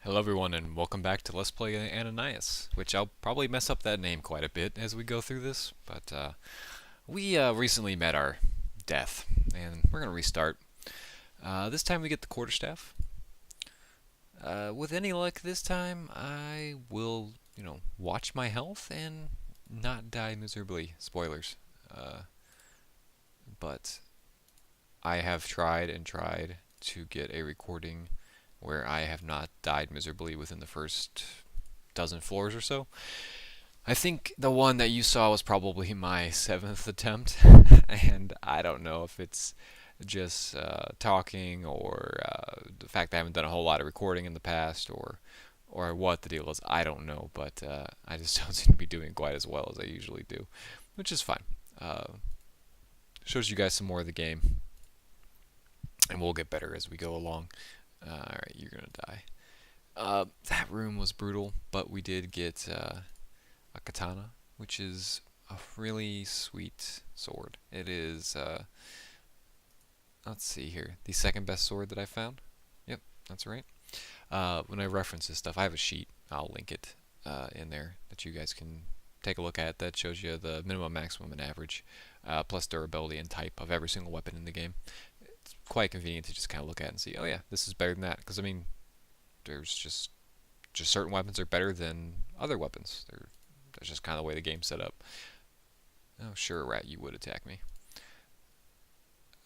Hello everyone and welcome back to Let's Play Ananias, which I'll probably mess up that name quite a bit as we go through this, but we recently met our death, and we're going to restart. This time we get the quarterstaff. With any luck this time, I will, watch my health and not die miserably. Spoilers. But I have tried and tried to get a recording where I have not died miserably within the first dozen floors or so. I think the one that you saw was probably my seventh attempt, and I don't know if it's just talking or the fact that I haven't done a whole lot of recording in the past or what the deal is. I don't know, but I just don't seem to be doing quite as well as I usually do, which is fine. Shows you guys some more of the game, and we'll get better as we go along. Alright, you're gonna die. That room was brutal, but we did get a katana, which is a really sweet sword. It is, let's see here, the second best sword that I found. Yep, that's right. When I reference this stuff, I have a sheet. I'll link it in there that you guys can take a look at. That shows you the minimum, maximum, and average, plus durability and type of every single weapon in the game. It's quite convenient to just kind of look at and see, oh yeah, this is better than that. Because I mean, there's just certain weapons are better than other weapons. That's just kind of the way the game's set up. Oh sure, rat, you would attack me.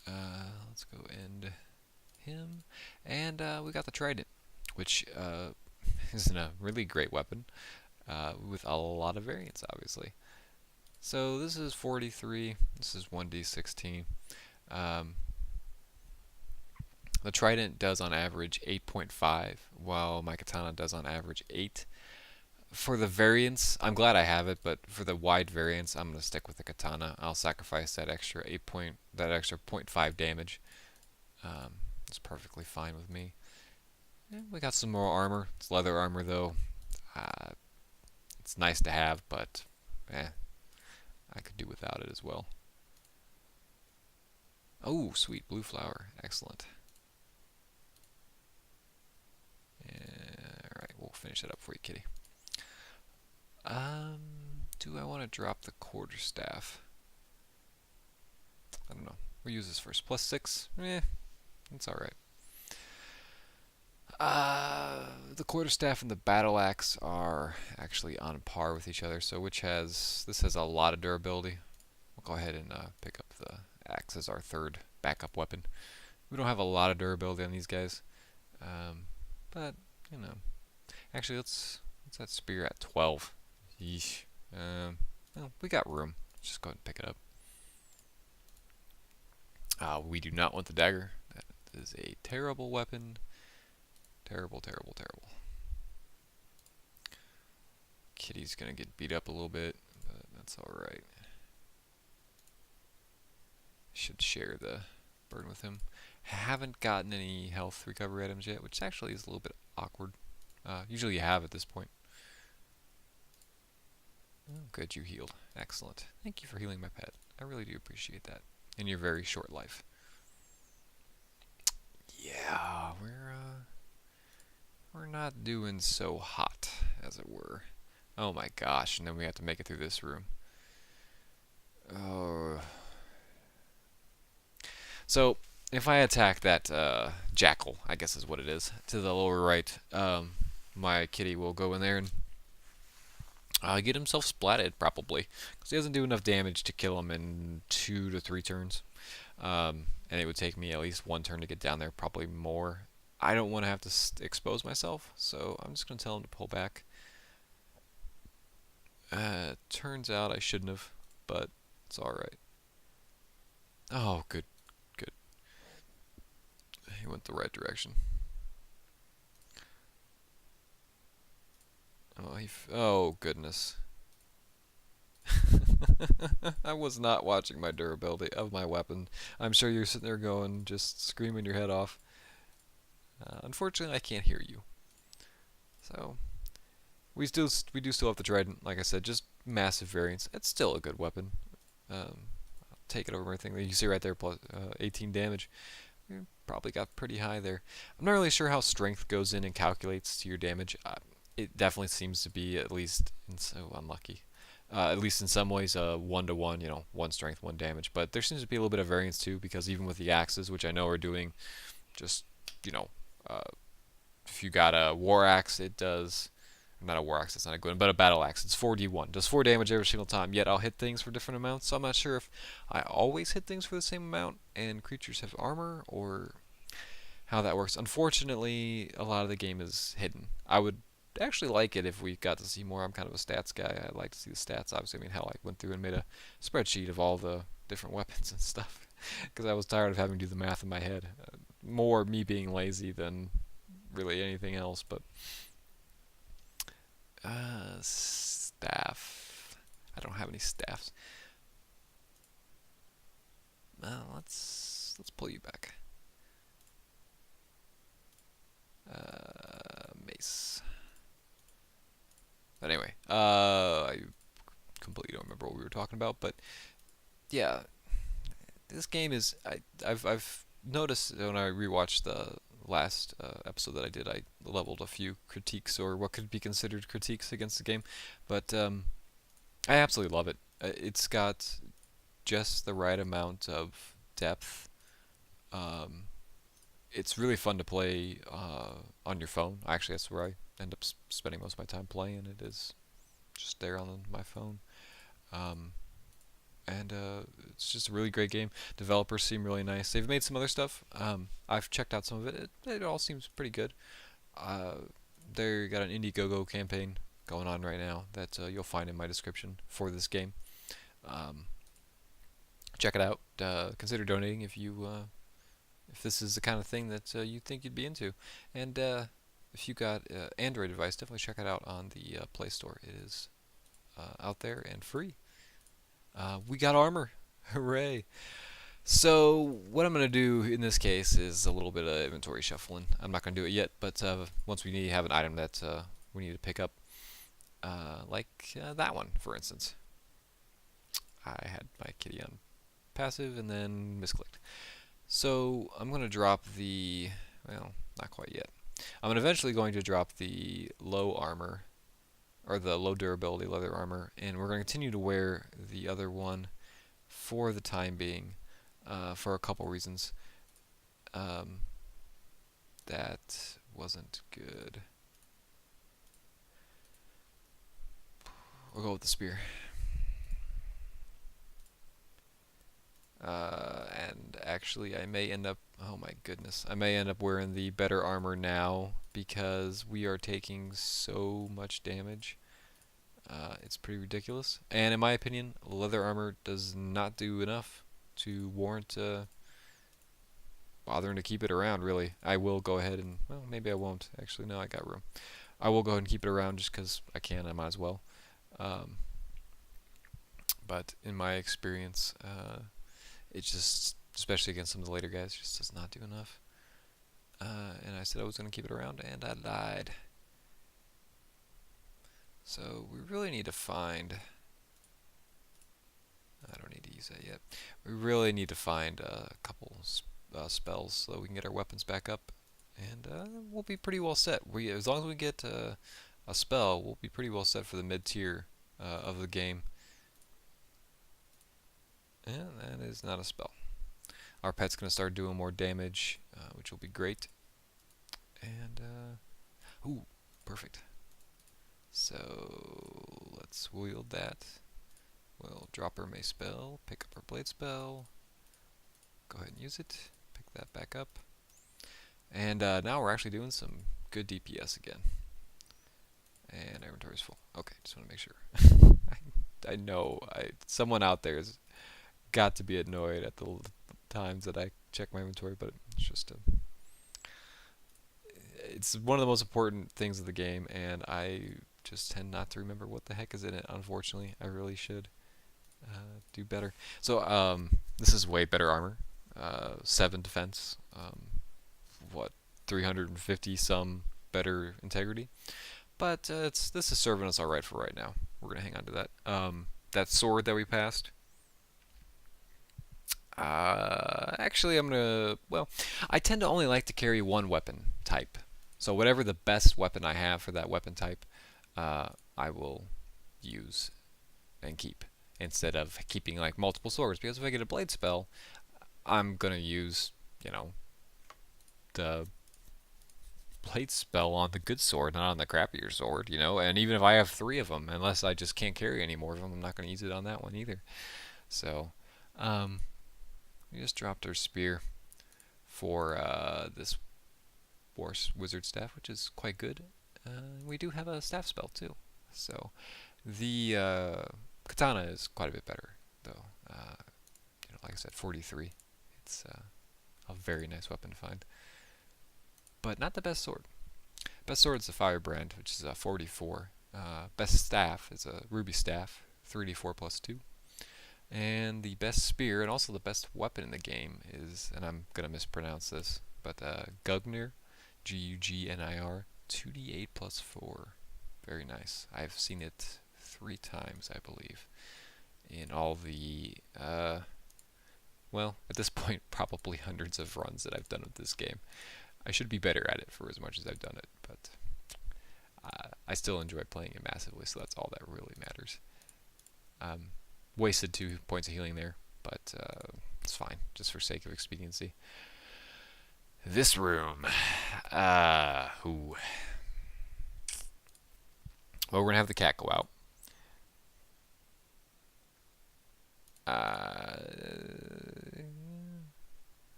Let's go end him, and we got the trident, which isn't a really great weapon with a lot of variants, obviously. So this is 43. This is 1d16. The trident does on average 8.5, while my katana does on average 8. For the variance, I'm glad I have it, but for the wide variance, I'm gonna stick with the katana. I'll sacrifice that extra that extra 0.5 damage. It's perfectly fine with me. Yeah, we got some more armor. It's leather armor though. It's nice to have, but I could do without it as well. Oh, sweet blue flower, excellent. Alright, we'll finish that up for you, kitty. Do I want to drop the quarterstaff? I don't know. We'll use this first. +6? That's alright. The quarterstaff and the battle axe are actually on par with each other, so this has a lot of durability. We'll go ahead and pick up the axe as our third backup weapon. We don't have a lot of durability on these guys, but actually let's that spear at 12. Yeesh. Well, we got room. Let's just go ahead and pick it up. We do not want the dagger. That is a terrible weapon. Terrible, terrible, terrible. Kitty's gonna get beat up a little bit, but that's alright. Should share the burden with him. Haven't gotten any health recovery items yet, which actually is a little bit awkward. Usually you have at this point. Oh, good, you healed. Excellent. Thank you for healing my pet. I really do appreciate that in your very short life. Yeah, we're not doing so hot, as it were. Oh my gosh, and then we have to make it through this room. Oh. So, if I attack that jackal, I guess is what it is, to the lower right, my kitty will go in there and get himself splatted, probably, because he doesn't do enough damage to kill him in 2 to 3 turns. And it would take me at least 1 turn to get down there, probably more. I don't want to have to expose myself, so I'm just going to tell him to pull back. Turns out I shouldn't have, but it's alright. Oh, good, good. He went the right direction. Oh, goodness. I was not watching my durability of my weapon. I'm sure you're sitting there going, just screaming your head off. Unfortunately, I can't hear you. So, we do still have the trident, like I said, just massive variance. It's still a good weapon. I'll take it over everything. You see right there, plus 18 damage. probably got pretty high there. I'm not really sure how strength goes in and calculates to your damage. It definitely seems to be at least so unlucky. At least in some ways, 1 to 1, one strength, one damage. But there seems to be a little bit of variance too, because even with the axes, which I know are doing just, you know, uh, if you got a war axe, it does. Not a war axe, that's not a good one, but a battle axe. It's 4d1. Does 4 damage every single time, yet I'll hit things for different amounts. So I'm not sure if I always hit things for the same amount and creatures have armor, or how that works. Unfortunately, a lot of the game is hidden. I would actually like it if we got to see more. I'm kind of a stats guy. I like to see the stats. Obviously, I mean, hell, I went through and made a spreadsheet of all the different weapons and stuff because I was tired of having to do the math in my head. More me being lazy than really anything else, but staff. I don't have any staffs. Let's pull you back. Mace. But anyway, I completely don't remember what we were talking about, but yeah, this game is. I've noticed when I rewatched the last episode that I did, I leveled a few critiques or what could be considered critiques against the game, but I absolutely love it. It's got just the right amount of depth. Um, it's really fun to play on your phone. Actually, that's where I end up spending most of my time playing. It is just there on my phone. Um, and it's just a really great game. Developers seem really nice. They've made some other stuff. I've checked out some of it. It all seems pretty good. Uh, they got an Indiegogo campaign going on right now that you'll find in my description for this game. Um, check it out. Consider donating if this is the kind of thing that you think you'd be into. And if you got Android device, definitely check it out on the Play Store. It is out there and free. We got armor. Hooray. So what I'm going to do in this case is a little bit of inventory shuffling. I'm not going to do it yet, but once we need to have an item that we need to pick up, like that one, for instance. I had my kitty on passive and then misclicked. So I'm going to drop the, well, not quite yet. I'm eventually going to drop the low armor, or the low durability leather armor, and we're going to continue to wear the other one for the time being, for a couple reasons. That wasn't good. We'll go with the spear. And actually, I may end up, oh my goodness, I may end up wearing the better armor now because we are taking so much damage. It's pretty ridiculous. And in my opinion, leather armor does not do enough to warrant bothering to keep it around, really. I will go ahead and, well, maybe I won't. Actually, no, I got room. I will go ahead and keep it around just because I can. I might as well. But in my experience, it just, especially against some of the later guys, just does not do enough. And I said I was going to keep it around, and I lied. So we really need to find... I don't need to use that yet. We really need to find a couple spells so that we can get our weapons back up, and we'll be pretty well set. As long as we get a spell, we'll be pretty well set for the mid-tier of the game. And that is not a spell. Our pet's going to start doing more damage, which will be great. And, ooh, perfect. So, let's wield that. We'll drop our mace spell, pick up our blade spell, go ahead and use it, pick that back up. And now we're actually doing some good DPS again. And our inventory's full. Okay, just want to make sure. I know someone out there has got to be annoyed at the times that I check my inventory, but it's just it's one of the most important things of the game, and I just tend not to remember what the heck is in it. Unfortunately, I really should do better. So this is way better armor, 7 defense, what 350 some better integrity, but this is serving us all right for right now. We're gonna hang on to that. That sword that we passed, Actually, well, I tend to only like to carry one weapon type. So whatever the best weapon I have for that weapon type, uh, I will use and keep instead of keeping like multiple swords. Because if I get a blade spell, I'm gonna use, you know, the blade spell on the good sword, not on the crappier sword, you know. And even if I have three of them, unless I just can't carry any more of them, I'm not gonna use it on that one either. So, um, we just dropped our spear for this wizard staff, which is quite good. We do have a staff spell too, so the katana is quite a bit better, though. Like I said, 43. It's a very nice weapon to find, but not the best sword. Best sword is the firebrand, which is a 44. Best staff is a ruby staff, 3d4 plus 2. And the best spear, and also the best weapon in the game, is, and I'm gonna mispronounce this, but Gugnir, Gugnir, 2d8 plus 4. Very nice. I've seen it 3 times, I believe, in all the, well, at this point, probably hundreds of runs that I've done with this game. I should be better at it for as much as I've done it, but I still enjoy playing it massively, so that's all that really matters. Wasted 2 points of healing there, but it's fine, just for sake of expediency. This room. Ooh. Well, we're going to have the cat go out.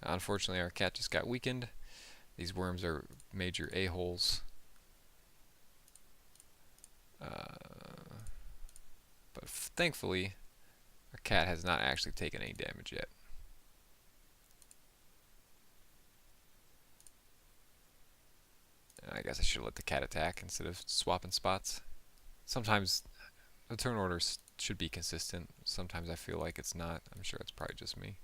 Unfortunately, our cat just got weakened. These worms are major a-holes. But thankfully, our cat has not actually taken any damage yet. I guess I should let the cat attack instead of swapping spots. Sometimes the turn orders should be consistent. Sometimes I feel like it's not. I'm sure it's probably just me.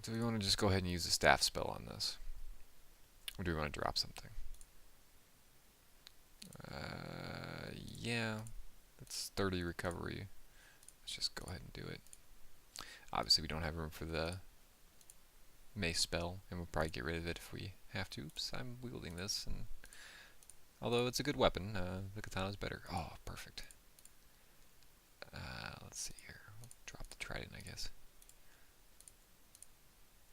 Do we want to just go ahead and use the staff spell on this? Or do we want to drop something? Yeah. That's 30 recovery. Let's just go ahead and do it. Obviously, we don't have room for the mace spell, and we'll probably get rid of it if we have to. Oops, I'm wielding this, and although it's a good weapon, the katana is better. Oh, perfect. Let's see here. We'll drop the trident, I guess.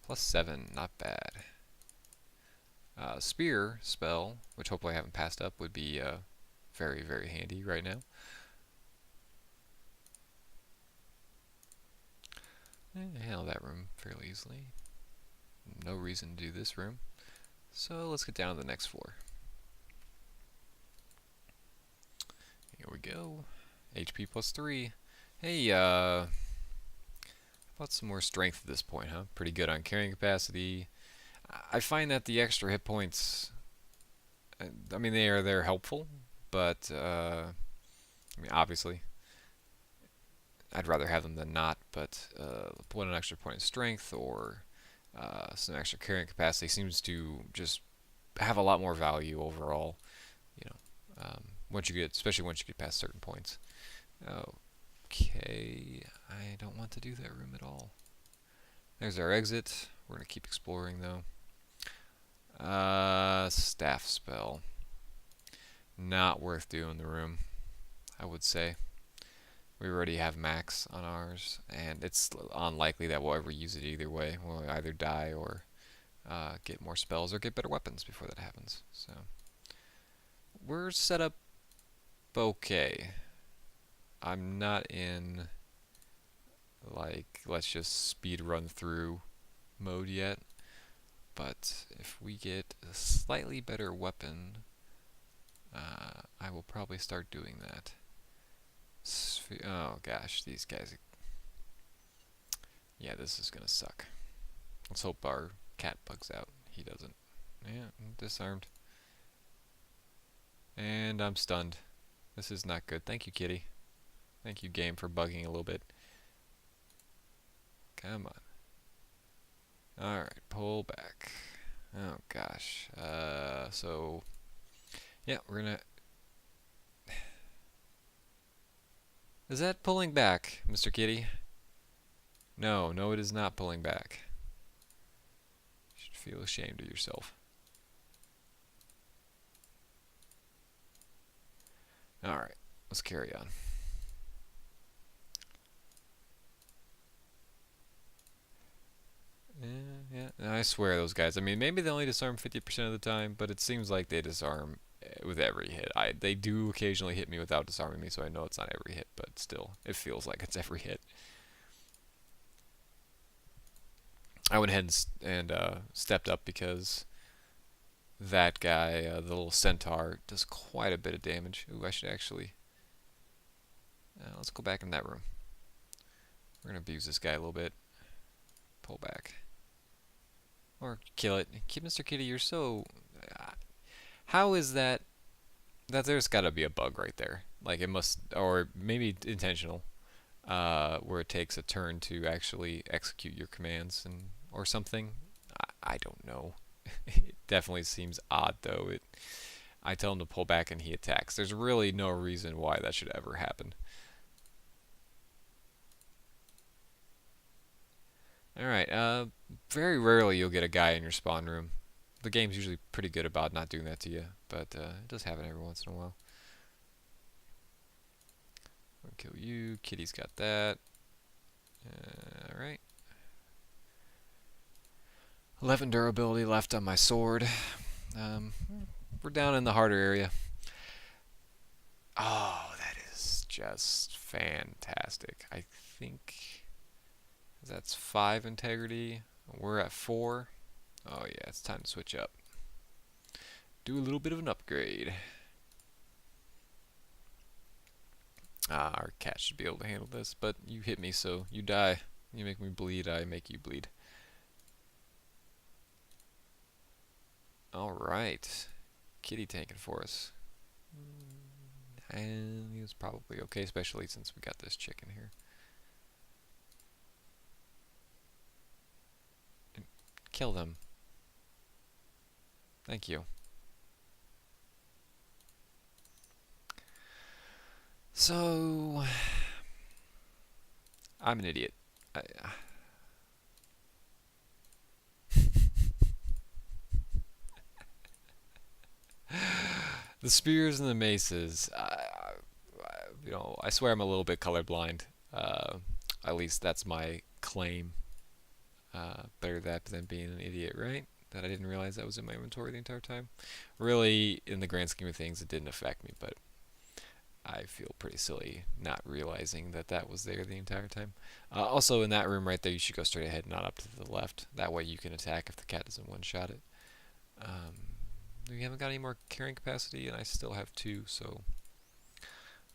+7, not bad. Spear spell, which hopefully I haven't passed up, would be very, very handy right now. I handle that room fairly easily. No reason to do this room. So let's get down to the next floor. Here we go. HP +3. Hey, how about some more strength at this point, huh? Pretty good on carrying capacity. I find that the extra hit points, I mean, they're helpful, but I mean, obviously, I'd rather have them than not. But put an extra point of strength or some extra carrying capacity seems to just have a lot more value overall. You know, once you get, especially once you get past certain points. Okay, I don't want to do that room at all. There's our exit. We're gonna keep exploring though. Staff spell. Not worth doing the room, I would say. We already have max on ours, and it's unlikely that we'll ever use it either way. We'll either die or get more spells or get better weapons before that happens. So we're set up okay. I'm not in like let's just speed run through mode yet, but if we get a slightly better weapon, I will probably start doing that. Oh gosh, these guys. Yeah, this is gonna suck. Let's hope our cat bugs out. He doesn't. Yeah, I'm disarmed. And I'm stunned. This is not good. Thank you, kitty. Thank you, game, for bugging a little bit. Come on. Alright, pull back. Oh gosh. So yeah, we're gonna Is that pulling back, Mr. Kitty? No, no, it is not pulling back. You should feel ashamed of yourself. Alright, let's carry on. Yeah, and I swear those guys. I mean, maybe they only disarm 50% of the time, but it seems like they disarm with every hit. They do occasionally hit me without disarming me, so I know it's not every hit, but still, it feels like it's every hit. I went ahead and stepped up because that guy, the little centaur, does quite a bit of damage. Ooh, I should actually. Let's go back in that room. We're gonna abuse this guy a little bit. Pull back. Or kill it. Mr. Kitty, you're so. How is that? There's gotta be a bug right there. Like it must, or maybe intentional, where it takes a turn to actually execute your commands or something. I don't know. It definitely seems odd though. I tell him to pull back and he attacks. There's really no reason why that should ever happen. Alright, very rarely you'll get a guy in your spawn room. The game's usually pretty good about not doing that to you, but it does happen every once in a while. I'll kill you. Kitty's got that. Alright. 11 durability left on my sword. We're down in the harder area. Oh, that is just fantastic. I think that's 5 integrity. We're at 4. Oh yeah, it's time to switch up. Do a little bit of an upgrade. Our cat should be able to handle this, but you hit me, so you die. You make me bleed, I make you bleed. Alright. Kitty tanking for us. And he was probably okay, especially since we got this chicken here. Kill them. Thank you. So, I'm an idiot. The spears and the maces. I swear I'm a little bit colorblind. At least that's my claim. Better that than being an idiot, right? That I didn't realize that was in my inventory the entire time. Really, in the grand scheme of things, it didn't affect me, but I feel pretty silly not realizing that that was there the entire time. Also, in that room right there, you should go straight ahead, not up to the left. That way you can attack if the cat doesn't one-shot it. We haven't got any more carrying capacity, and I still have 2, so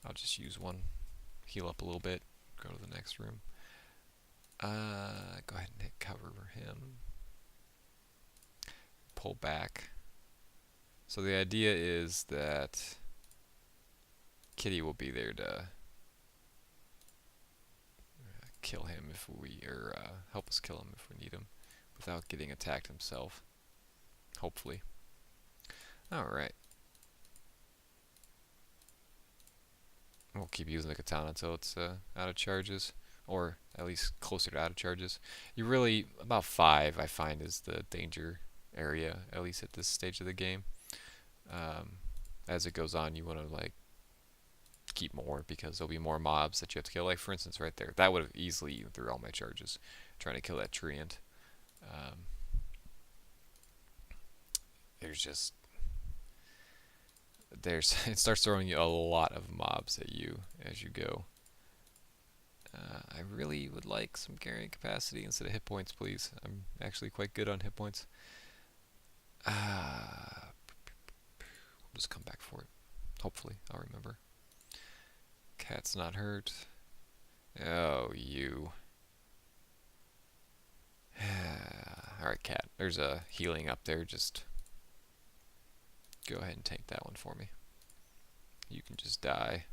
I'll just use 1. Heal up a little bit, go to the next room. Go ahead and hit cover him. Pull back. So the idea is that Kitty will be there to kill him if we, or help us kill him if we need him, without getting attacked himself. Hopefully. Alright. We'll keep using the katana until it's out of charges, or at least closer to out of charges. You really, about 5 I find is the danger area, at least at this stage of the game. As it goes on, you want to like keep more because there'll be more mobs that you have to kill. Like for instance, right there, that would have easily eaten through all my charges trying to kill that treant. It starts throwing you a lot of mobs at you as you go. I really would like some carrying capacity instead of hit points, please. I'm actually quite good on hit points. We'll just come back for it. Hopefully, I'll remember. Cat's not hurt. Oh, you. Alright, cat. There's a healing up there. Just go ahead and tank that one for me. You can just die.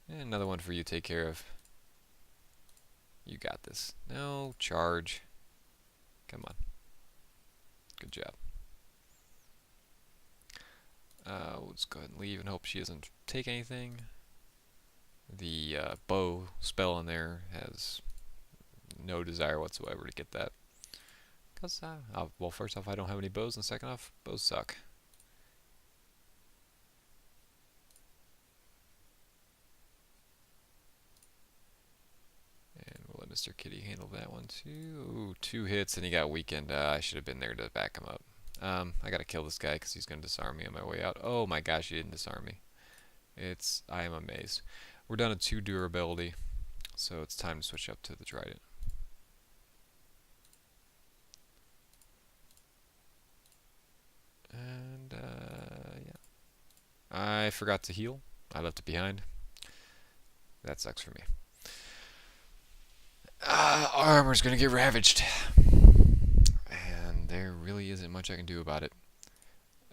And another one for you to take care of. You got this. No, charge. Come on. Good job. We'll just go ahead and leave and hope she doesn't take anything. The bow spell in there has no desire whatsoever to get that. Because, well, first off, I don't have any bows, and second off, bows suck. And we'll let Mr. Kitty handle that one too. Ooh, 2 hits, and he got weakened. I should have been there to back him up. I gotta kill this guy because he's gonna disarm me on my way out. Oh my gosh, he didn't disarm me. I am amazed. We're down to 2 durability, so it's time to switch up to the trident. And yeah, I forgot to heal. I left it behind. That sucks for me. Our armor's gonna get ravaged, and there really isn't much I can do about it,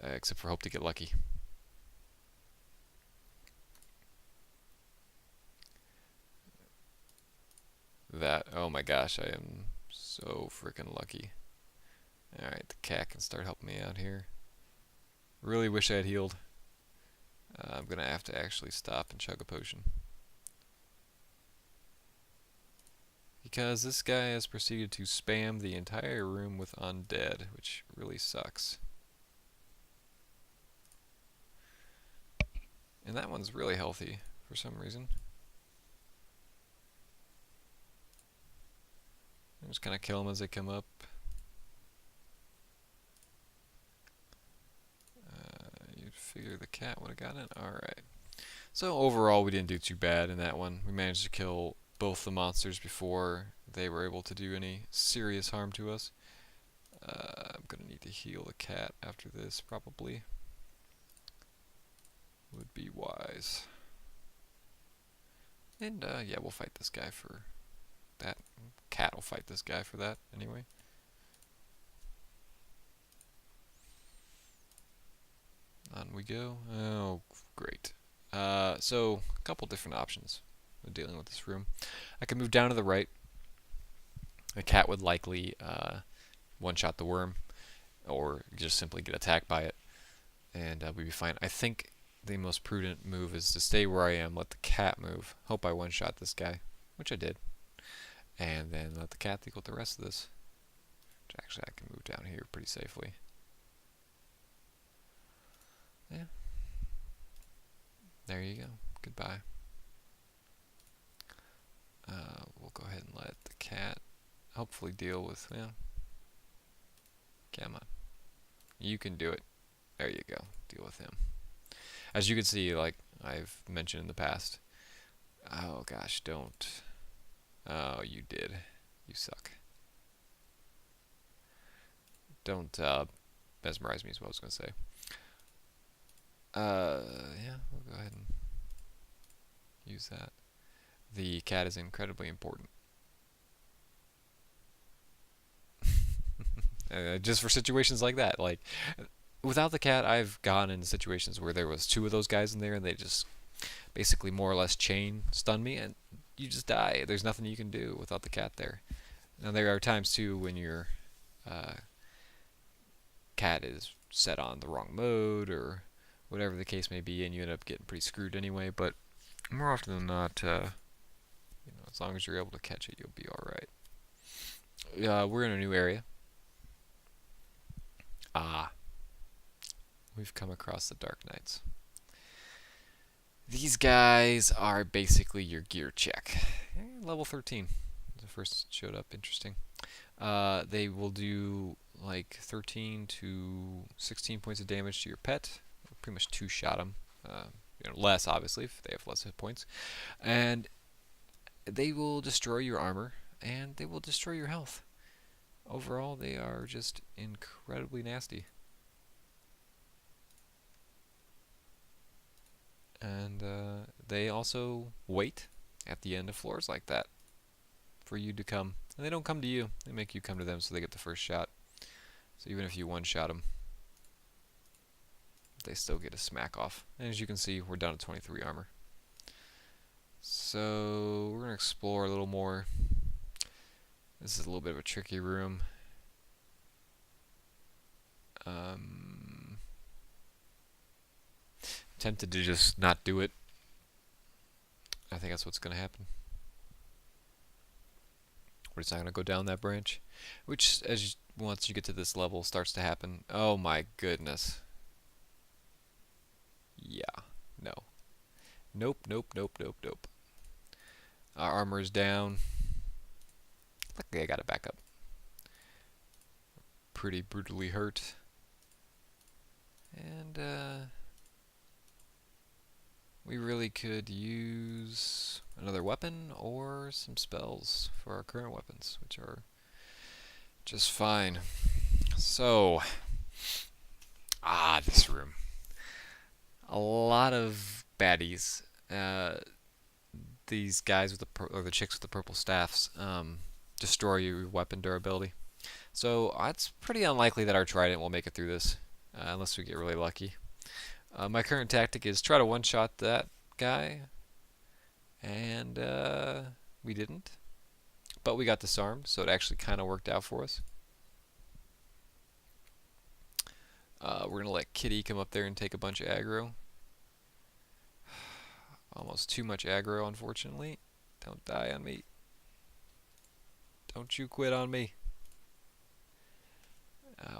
except for hope to get lucky. Oh my gosh, I am so freaking lucky. Alright, the cat can start helping me out here. Really wish I had healed. I'm gonna have to actually stop and chug a potion. Because this guy has proceeded to spam the entire room with undead, which really sucks. And that one's really healthy for some reason. I'm just gonna kill them as they come up. You'd figure the cat would have gotten it. Alright. So overall, we didn't do too bad in that one. We managed to kill both the monsters before they were able to do any serious harm to us. I'm gonna need to heal the cat after this, probably. Would be wise. And yeah, we'll fight this guy for that. Cat will fight this guy for that, anyway. On we go. Oh, great. So, a couple different options when dealing with this room. I could move down to the right. The cat would likely one-shot the worm, or just simply get attacked by it, and we'd be fine. I think the most prudent move is to stay where I am, let the cat move. Hope I one-shot this guy, which I did. And then let the cat deal with the rest of this. Which actually I can move down here pretty safely. Yeah. There you go. Goodbye. We'll go ahead and let the cat hopefully deal with, yeah. Come on. You can do it. There you go. Deal with him. As you can see, like I've mentioned in the past. Oh gosh, don't. Oh, you did. You suck. Don't mesmerize me is what I was going to say. Yeah, we'll go ahead and use that. The cat is incredibly important. Just for situations like that. Like, without the cat, I've gone into situations where there was 2 of those guys in there, and they just basically more or less chain stun me, and you just die. There's nothing you can do without the cat there. Now, there are times, too, when your cat is set on the wrong mode, or whatever the case may be, and you end up getting pretty screwed anyway, but more often than not, as long as you're able to catch it, you'll be alright. We're in a new area. We've come across the Dark Knights. These guys are basically your gear check. Level 13. The first showed up, interesting. They will do like 13 to 16 points of damage to your pet. Pretty much 2-shot them. Less, obviously, if they have less hit points. And they will destroy your armor, and they will destroy your health. Overall, they are just incredibly nasty. And they also wait at the end of floors like that for you to come. And they don't come to you. They make you come to them so they get the first shot. So even if you one-shot them, they still get a smack off. And as you can see, we're down to 23 armor. So we're going to explore a little more. This is a little bit of a tricky room. Tempted to just not do it. I think that's what's going to happen. We're just not going to go down that branch. Which, once you get to this level, starts to happen. Oh my goodness. Yeah. No. Nope, nope, nope, nope, nope. Our armor's down. Luckily I got it back up. Pretty brutally hurt. And, we really could use another weapon or some spells for our current weapons, which are just fine. So, this room. A lot of baddies. These guys with or the chicks with the purple staffs destroy your weapon durability. So it's pretty unlikely that our trident will make it through this, unless we get really lucky. My current tactic is try to one-shot that guy, and we didn't. But we got disarmed, so it actually kind of worked out for us. We're going to let Kitty come up there and take a bunch of aggro. Almost too much aggro, unfortunately. Don't die on me. Don't you quit on me.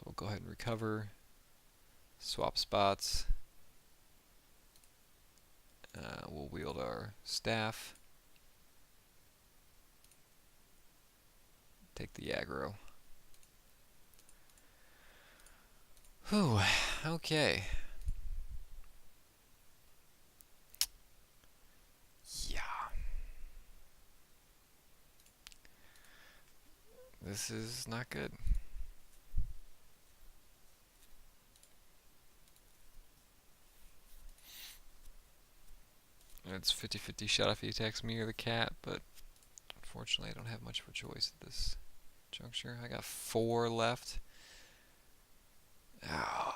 We'll go ahead and recover. Swap spots. We'll wield our staff. Take the aggro. Whew, okay. Yeah. This is not good. It's 50-50 shot if he attacks me or the cat, but unfortunately I don't have much of a choice at this juncture. I got 4 left. Oh,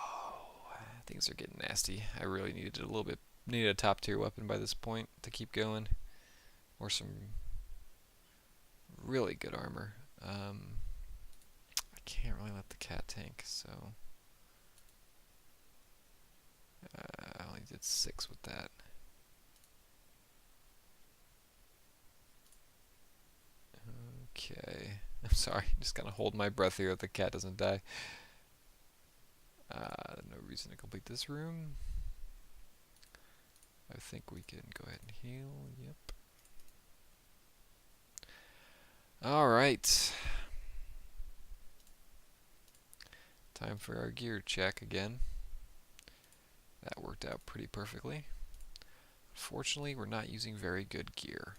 things are getting nasty. I really needed needed a top tier weapon by this point to keep going, or some really good armor. I can't really let the cat tank, so I only did 6 with that. Okay, I'm sorry. Just gonna hold my breath here that the cat doesn't die. No reason to complete this room. I think we can go ahead and heal. Yep. Alright. Time for our gear check again. That worked out pretty perfectly. Fortunately, we're not using very good gear.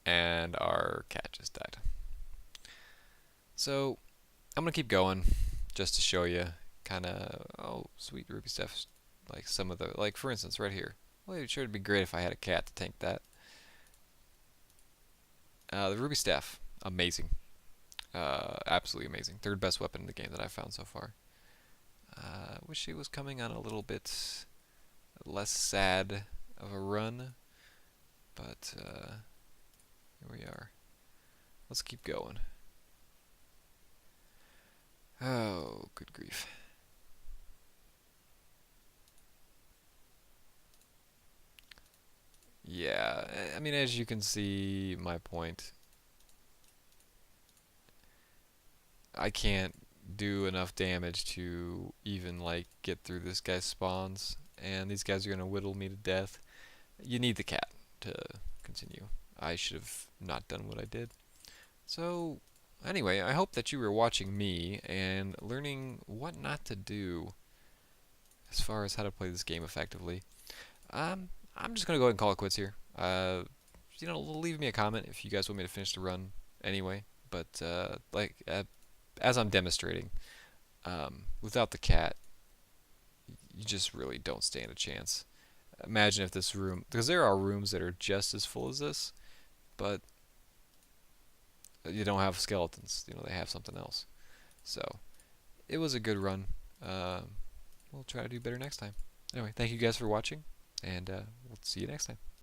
And our cat just died. So, I'm going to keep going just to show you kind of, oh, sweet ruby stuff. Like some of the, like for instance, right here. Well, it sure would be great if I had a cat to tank that. The ruby staff, amazing. Absolutely amazing. 3rd best weapon in the game that I've found so far. Wish it was coming on a little bit less sad of a run, but here we are. Let's keep going. Oh, good grief. Yeah, I mean, as you can see, my point. I can't do enough damage to even, like, get through this guy's spawns, and these guys are going to whittle me to death. You need the cat to continue. I should have not done what I did. So, anyway, I hope that you were watching me and learning what not to do as far as how to play this game effectively. I'm just going to go ahead and call it quits here. Leave me a comment if you guys want me to finish the run anyway. But, as I'm demonstrating, without the cat, you just really don't stand a chance. Imagine if this room, because there are rooms that are just as full as this, but you don't have skeletons. They have something else. So, it was a good run. We'll try to do better next time. Anyway, thank you guys for watching, and we'll see you next time.